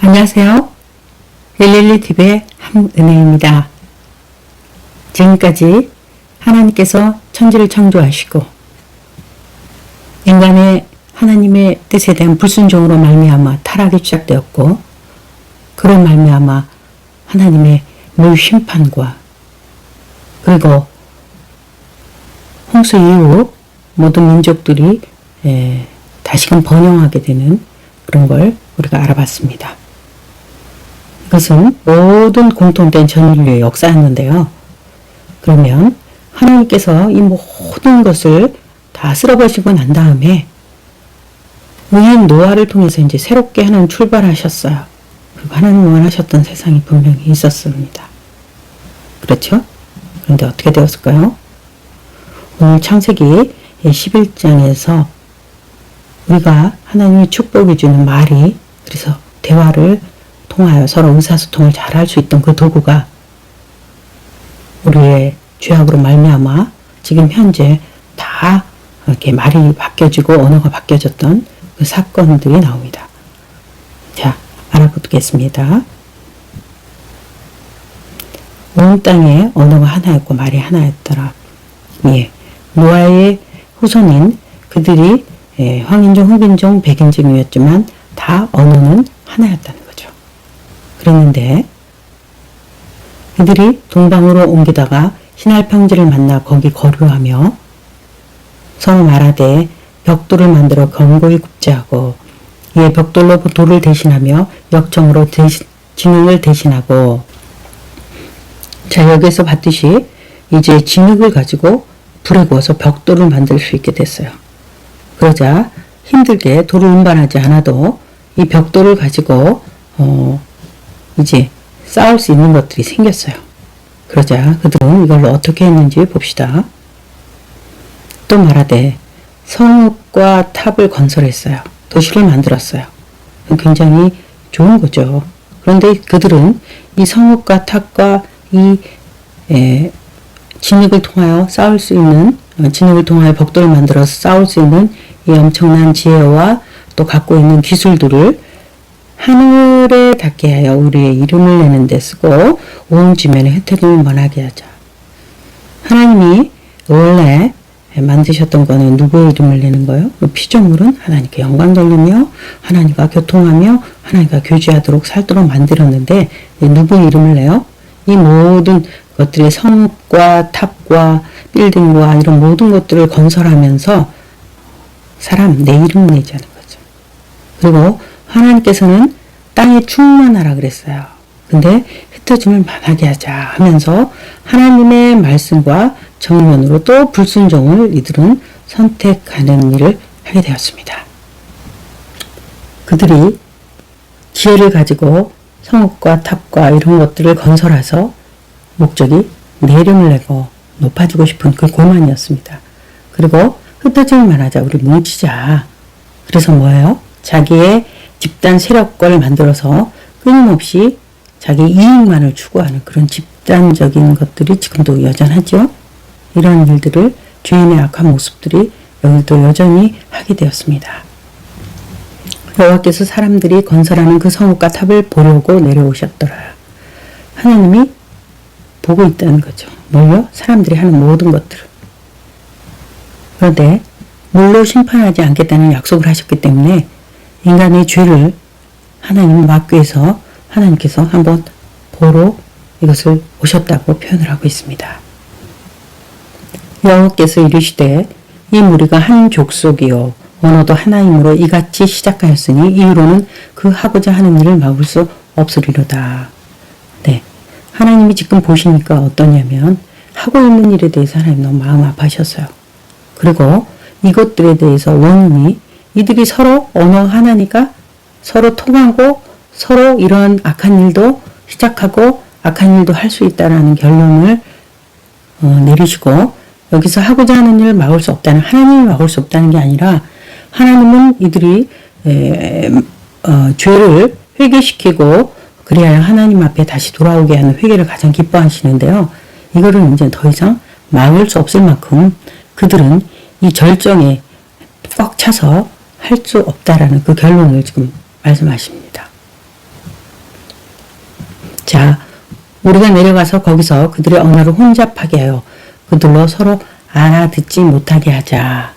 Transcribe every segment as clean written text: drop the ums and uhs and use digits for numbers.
안녕하세요. 112TV의 함은혜입니다. 지금까지 하나님께서 천지를 창조하시고 인간의 하나님의 뜻에 대한 불순종으로 말미암아 타락이 시작되었고, 그로 말미암아 하나님의 물 심판과 그리고 홍수 이후 모든 민족들이 다시금 번영하게 되는 그런 걸 우리가 알아봤습니다. 이것은 모든 공통된 전인류의 역사였는데요. 그러면 하나님께서 이 모든 것을 다 쓸어버리시고 난 다음에 의인 노아를 통해서 이제 새롭게 하나님 출발하셨어요. 그리고 하나님 원하셨던 세상이 분명히 있었습니다. 그렇죠? 그런데 어떻게 되었을까요? 오늘 창세기 11장에서 우리가 하나님이 축복해 주는 말이, 그래서 대화를 통하여 서로 의사소통을 잘 할 수 있던 그 도구가 우리의 죄악으로 말미암아 지금 현재 다 이렇게 말이 바뀌어지고 언어가 바뀌어졌던 그 사건들이 나옵니다. 자, 알아보겠습니다. 온 땅에 언어가 하나였고 말이 하나였더라. 예, 노아의 후손인 그들이 황인종, 흑인종, 백인종이었지만 다 언어는 하나였다는 거죠. 그랬는데 그들이 동방으로 옮기다가 신할 평지를 만나 거기 거류하며 서로 말하되 벽돌을 만들어 견고히 굽게 하고, 이에 벽돌로 돌을 대신하며 역청으로 진흙을 대신하고. 자, 여기서 봤듯이 이제 진흙을 가지고 불에 구워서 벽돌을 만들 수 있게 됐어요. 그러자 힘들게 돌을 운반하지 않아도 이 벽돌을 가지고 이제 싸울 수 있는 것들이 생겼어요. 그러자 그들은 이걸로 어떻게 했는지 봅시다. 또 말하되 성읍과 탑을 건설했어요. 도시를 만들었어요. 굉장히 좋은 거죠. 그런데 그들은 이 성읍과 탑과 이 진흙을 통하여 싸울 수 있는, 진흙을 통하여 벽돌을 만들어서 싸울 수 있는 이 엄청난 지혜와 또 갖고 있는 기술들을 하늘에 닿게 하여 우리의 이름을 내는 데 쓰고 온 지면의 혜택을 원하게 하자. 하나님이 원래 만드셨던 거는 누구의 이름을 내는 거예요? 피조물은 하나님께 영광 돌리며 하나님과 교통하며 하나님과 교제하도록 살도록 만들었는데 누구의 이름을 내요? 이 모든 것들의 성읍과 탑과 빌딩과 이런 모든 것들을 건설하면서 사람 내 이름 내자는 거죠. 그리고 하나님께서는 땅에 충만하라 그랬어요. 근데 흩어짐을 만하게 하자 하면서 하나님의 말씀과 정면으로 또 불순종을 이들은 선택하는 일을 하게 되었습니다. 그들이 지혜를 가지고 성읍과 탑과 이런 것들을 건설해서 목적이 내 이름을 내고 높아지고 싶은 그 고만이었습니다. 그리고 흩어짐을 만하자, 우리 뭉치자. 그래서 뭐예요? 자기의 집단 세력권을 만들어서 끊임없이 자기 이익만을 추구하는 그런 집단적인 것들이 지금도 여전하죠. 이런 일들을, 죄인의 악한 모습들이 여기도 여전히 하게 되었습니다. 여호와께서 사람들이 건설하는 그 성읍과 탑을 보려고 내려오셨더라. 하나님이 보고 있다는 거죠. 뭘요? 사람들이 하는 모든 것들을. 그런데 물로 심판하지 않겠다는 약속을 하셨기 때문에 인간의 죄를 하나님은 막기 위해서 하나님께서 한번 보러 이것을 오셨다고 표현을 하고 있습니다. 여호와께서 이르시되 이 무리가 한 족속이요 언어도 하나이므로 이같이 시작하였으니 이후로는 그 하고자 하는 일을 막을 수 없으리로다. 네, 하나님이 지금 보시니까 어떠냐면 하고 있는 일에 대해서 하나님 너무 마음 아파하셨어요. 그리고 이것들에 대해서 원인이 이들이 서로 언어 하나니까 서로 통하고 서로 이러한 악한 일도 시작하고 악한 일도 할 수 있다라는 결론을 내리시고, 여기서 하고자 하는 일을 막을 수 없다는, 하나님이 막을 수 없다는 게 아니라 하나님은 이들이 죄를 회개시키고 그래야 하나님 앞에 다시 돌아오게 하는 회개를 가장 기뻐하시는데요. 이거를 이제 더 이상 막을 수 없을 만큼 그들은 이 절정에 꽉 차서 할 수 없다라는 그 결론을 지금 말씀하십니다. 자, 우리가 내려가서 거기서 그들의 언어를 혼잡하게 하여 그들로 서로 알아듣지 못하게 하자.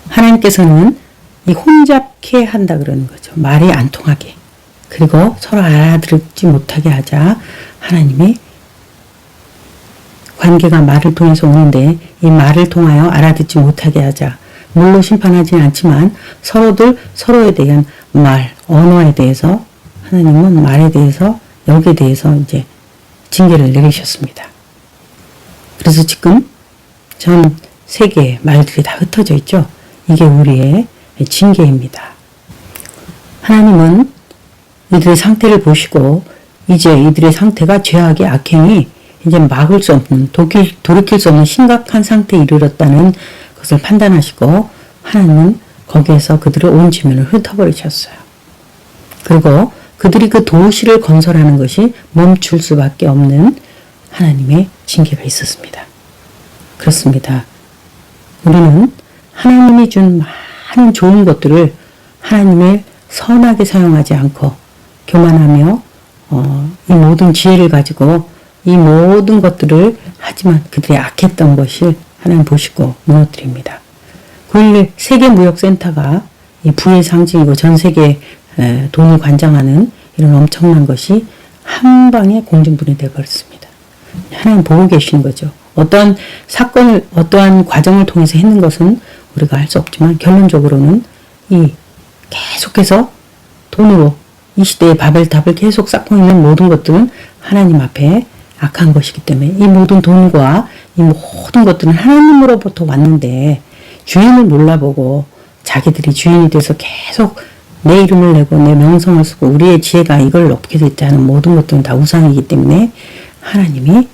하나님께서는 이 혼잡케 한다 그러는 거죠. 말이 안 통하게. 그리고 서로 알아듣지 못하게 하자. 하나님이 관계가 말을 통해서 오는데 이 말을 통하여 알아듣지 못하게 하자. 물로 심판하지는 않지만 서로들 서로에 대한 말, 언어에 대해서 하나님은 말에 대해서 여기에 대해서 이제 징계를 내리셨습니다. 그래서 지금 전 세계의 말들이 다 흩어져 있죠. 이게 우리의 징계입니다. 하나님은 이들의 상태를 보시고 이제 이들의 상태가 죄악의 악행이 이제 막을 수 없는 돌이킬 수 없는 심각한 상태에 이르렀다는 것을 판단하시고 하나님은 거기에서 그들을 온 지면을 흩어버리셨어요. 그리고 그들이 그 도시를 건설하는 것이 멈출 수밖에 없는 하나님의 징계가 있었습니다. 그렇습니다. 우리는 하나님이 준 많은 좋은 것들을 하나님의 선하게 사용하지 않고 교만하며 이 모든 지혜를 가지고 이 모든 것들을 하지만 그들이 악했던 것을 하나님 보시고 무너뜨립니다. 9.11 세계무역센터가 이 부의 상징이고 전 세계 돈을 관장하는 이런 엄청난 것이 한 방에 공중분해 되어버렸습니다. 하나님 보고 계시는 거죠. 어떠한 사건을, 어떠한 과정을 통해서 했는 것은 우리가 알 수 없지만 결론적으로는 이 계속해서 돈으로 이 시대의 바벨탑을 계속 쌓고 있는 모든 것들은 하나님 앞에 악한 것이기 때문에 이 모든 돈과 이 모든 것들은 하나님으로부터 왔는데 주인을 몰라보고 자기들이 주인이 돼서 계속 내 이름을 내고 내 명성을 쓰고 우리의 지혜가 이걸 높게 됐지 하는 모든 것들은 다 우상이기 때문에 하나님이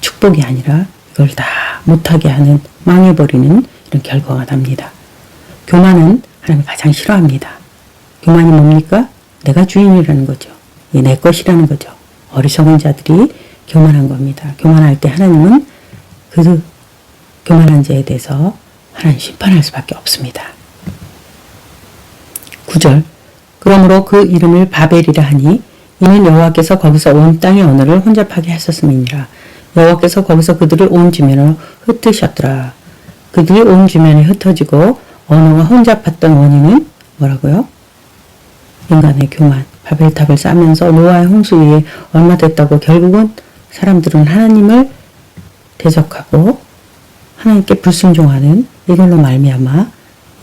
축복이 아니라 이걸 다 못하게 하는 망해버리는 이런 결과가 납니다. 교만은 하나님이 가장 싫어합니다. 교만이 뭡니까? 내가 주인이라는 거죠. 이 내 것이라는 거죠. 어리석은 자들이 교만한 겁니다. 교만할 때 하나님은 그 교만한 자에 대해서 하나님 심판할 수밖에 없습니다. 9절 그러므로 그 이름을 바벨이라 하니 이는 여호와께서 거기서 온 땅의 언어를 혼잡하게 하셨음이니라. 여호와께서 거기서 그들을 온 지면으로 흩으셨더라. 그들이 온 지면에 흩어지고 언어가 혼잡했던 원인은 뭐라고요? 인간의 교만, 바벨탑을 쌓으면서 노아의 홍수 위에 얼마 됐다고 결국은 사람들은 하나님을 대적하고 하나님께 불순종하는 이걸로 말미암아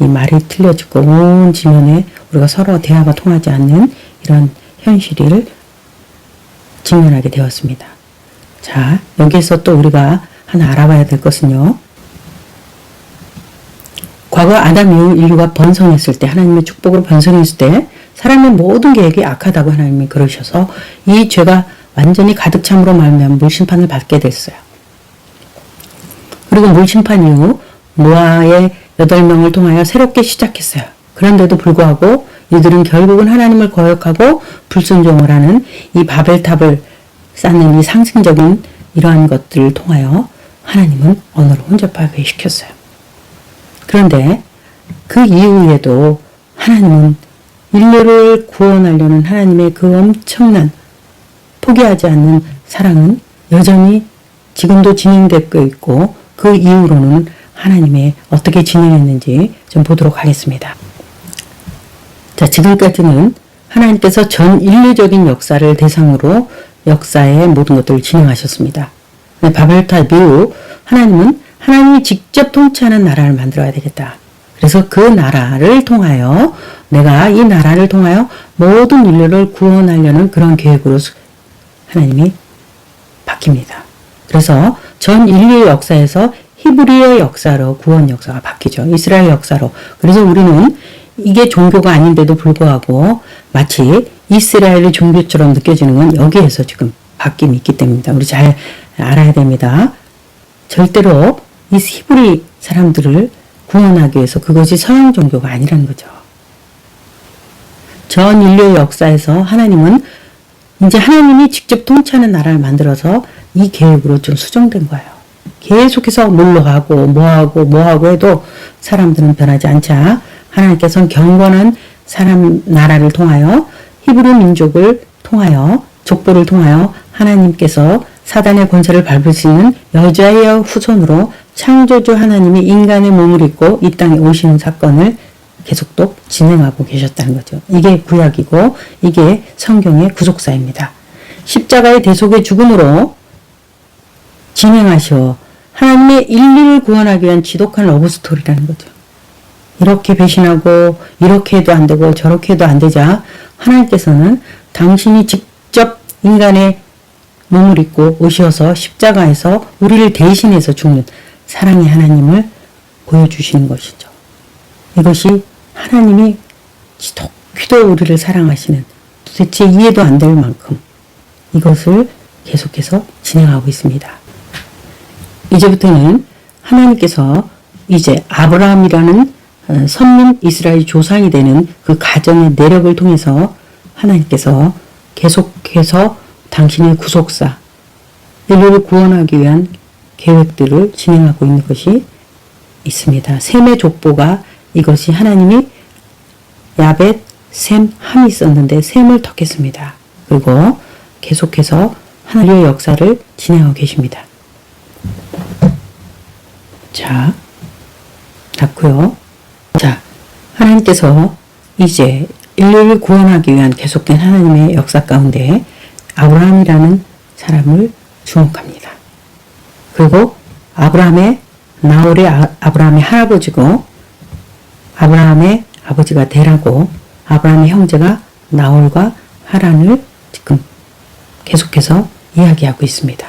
이 말이 틀려지고 온 지면에 우리가 서로 대화가 통하지 않는 이런 현실을 직면하게 되었습니다. 자, 여기에서 또 우리가 하나 알아봐야 될 것은요. 과거 아담 이후 인류가 번성했을 때 하나님의 축복으로 번성했을 때 사람의 모든 계획이 악하다고 하나님이 그러셔서 이 죄가 완전히 가득 참으로 말미암아 물심판을 받게 됐어요. 그리고 물심판 이후 노아의 8명을 통하여 새롭게 시작했어요. 그런데도 불구하고 이들은 결국은 하나님을 거역하고 불순종을 하는 이 바벨탑을 쌓는 이 상징적인 이러한 것들을 통하여 하나님은 언어를 혼잡하게 시켰어요. 그런데 그 이후에도 하나님은 인류를 구원하려는 하나님의 그 엄청난 포기하지 않는 사랑은 여전히 지금도 진행되고 있고 그 이후로는 하나님의 어떻게 진행했는지 좀 보도록 하겠습니다. 자, 지금까지는 하나님께서 전 인류적인 역사를 대상으로 역사의 모든 것들을 진행하셨습니다. 바벨탑 이후 하나님은 하나님이 직접 통치하는 나라를 만들어야 되겠다. 그래서 그 나라를 통하여 내가 이 나라를 통하여 모든 인류를 구원하려는 그런 계획으로 하나님이 바뀝니다. 그래서 전 인류의 역사에서 히브리의 역사로 구원 역사가 바뀌죠. 이스라엘 역사로. 그래서 우리는 이게 종교가 아닌데도 불구하고 마치 이스라엘의 종교처럼 느껴지는 건 여기에서 지금 바뀜이 있기 때문입니다. 우리 잘 알아야 됩니다. 절대로 이 히브리 사람들을 구원하기 위해서 그것이 서양 종교가 아니라는 거죠. 전 인류의 역사에서 하나님은 이제 하나님이 직접 통치하는 나라를 만들어서 이 계획으로 좀 수정된 거예요. 계속해서 물러가고 뭐하고 해도 사람들은 변하지 않자 하나님께서는 경건한 사람 나라를 통하여 히브리 민족을 통하여 족보를 통하여 하나님께서 사단의 권세를 밟으시는 여자의 후손으로 창조주 하나님이 인간의 몸을 입고 이 땅에 오시는 사건을 계속 또 진행하고 계셨다는 거죠. 이게 구약이고 이게 성경의 구속사입니다. 십자가의 대속의 죽음으로 진행하셔 하나님의 인류를 구원하기 위한 지독한 러브스토리라는 거죠. 이렇게 배신하고 이렇게 해도 안 되고 저렇게 해도 안 되자 하나님께서는 당신이 직접 인간의 몸을 입고 오셔서 십자가에서 우리를 대신해서 죽는 사랑의 하나님을 보여주시는 것이죠. 이것이 하나님이 지독히도 우리를 사랑하시는 도대체 이해도 안 될 만큼 이것을 계속해서 진행하고 있습니다. 이제부터는 하나님께서 이제 아브라함이라는 선민 이스라엘 조상이 되는 그 가정의 내력을 통해서 하나님께서 계속해서 당신의 구속사, 인류를 구원하기 위한 계획들을 진행하고 있는 것이 있습니다. 셈의 족보가 이것이 하나님이 야벳, 셈, 함이 있었는데 셈을 덮겠습니다. 그리고 계속해서 하나님의 역사를 진행하고 계십니다. 자, 닫고요. 자, 하나님께서 이제 인류를 구원하기 위한 계속된 하나님의 역사 가운데 아브라함이라는 사람을 주목합니다. 그리고 아브라함의 나홀의 아브라함의 할아버지고 아브라함의 아버지가 데라고 아브라함의 형제가 나홀과 하란을 지금 계속해서 이야기하고 있습니다.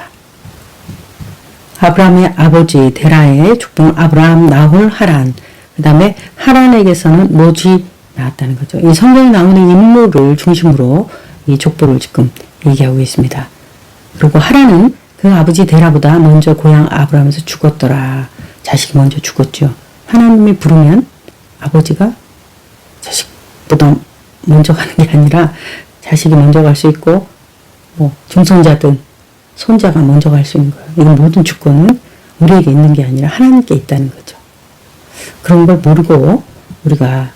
아브라함의 아버지 데라의 족보는 아브라함, 나홀, 하란. 그 다음에 하란에게서는 노지 나왔다는 거죠. 이 성경에 나오는 인물을 중심으로 이 족보를 지금 얘기하고 있습니다. 그리고 하란은 그 아버지 데라보다 먼저 고향 아브라함에서 죽었더라. 자식이 먼저 죽었죠. 하나님이 부르면 아버지가 자식보다 먼저 가는 게 아니라 자식이 먼저 갈 수 있고 뭐 중손자든 손자가 먼저 갈 수 있는 거예요. 이건 모든 주권은 우리에게 있는 게 아니라 하나님께 있다는 거죠. 그런 걸 모르고 우리가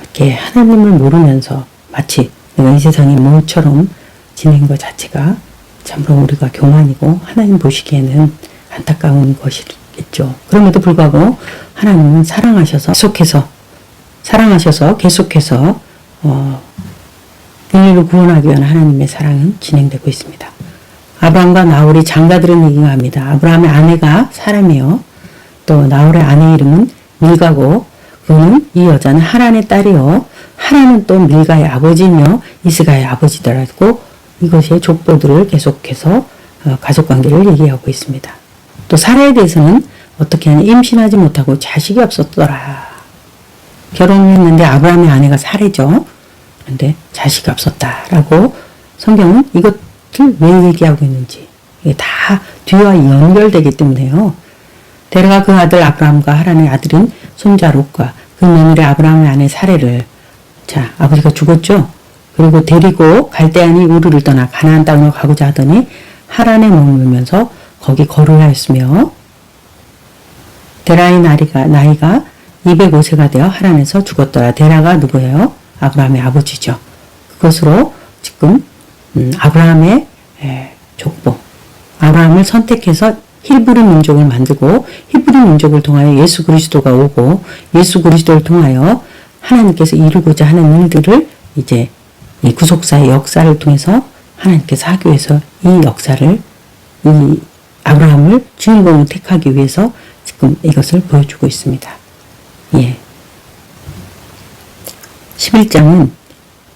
이렇게 하나님을 모르면서 마치 내가 이 세상의 뭐처럼 지낸 것 자체가 참으로 우리가 교만이고 하나님 보시기에는 안타까운 것이겠죠. 그럼에도 불구하고 하나님은 사랑하셔서 계속해서 인류를 구원하기 위한 하나님의 사랑은 진행되고 있습니다. 아브라함과 나홀이 장가들은 얘기가 합니다. 아브라함의 아내가 사람이요. 또 나홀의 아내 이름은 밀가고 그는 이 여자는 하란의 딸이요. 하란은 또 밀가의 아버지며 이스가의 아버지더라고 이것의 족보들을 계속해서 가족관계를 얘기하고 있습니다. 또 사라에 대해서는 어떻게 하냐 임신하지 못하고 자식이 없었더라. 결혼을 했는데 아브라함의 아내가 사라죠. 그런데 자식이 없었다라고 성경은 이것을 왜 얘기하고 있는지 이게 다 뒤와 연결되기 때문에요. 데라가 그 아들 아브라함과 하란의 아들인 손자 롯과 그 며느리 아브라함의 아내 사레를 아버지가 죽었죠. 그리고 데리고 갈대아니 우르를 떠나 가나안 땅으로 가고자 하더니 하란에 머물면서 거기 거류하였으며 데라의 나이가 205세가 되어 하란에서 죽었더라. 데라가 누구예요? 아브라함의 아버지죠. 그것으로 지금 아브라함의 족보 아브라함을 선택해서 히브리 민족을 만들고 히브리 민족을 통하여 예수 그리스도가 오고 예수 그리스도를 통하여 하나님께서 이루고자 하는 일들을 이제 이 구속사의 역사를 통해서 하나님께서 하기 위해서 이 역사를 이 아브라함을 주인공을 택하기 위해서 지금 이것을 보여주고 있습니다. 11장은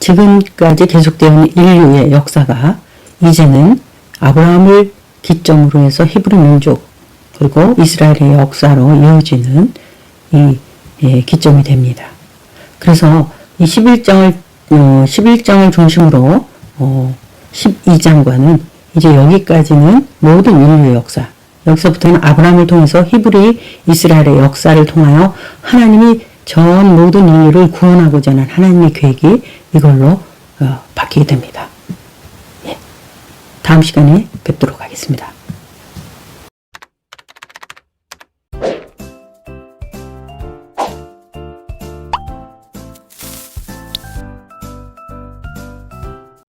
지금까지 계속되어 있는 인류의 역사가 이제는 아브라함을 기점으로 해서 히브리 민족 그리고 이스라엘의 역사로 이어지는 이 기점이 됩니다. 그래서 이 11장을 중심으로 12장과는 이제 여기까지는 모든 인류의 역사 여기서부터는 아브라함을 통해서 히브리 이스라엘의 역사를 통하여 하나님이 전 모든 인류를 구원하고자 하는 하나님의 계획이 이걸로 바뀌게 됩니다. 다음 시간에 뵙도록 하겠습니다.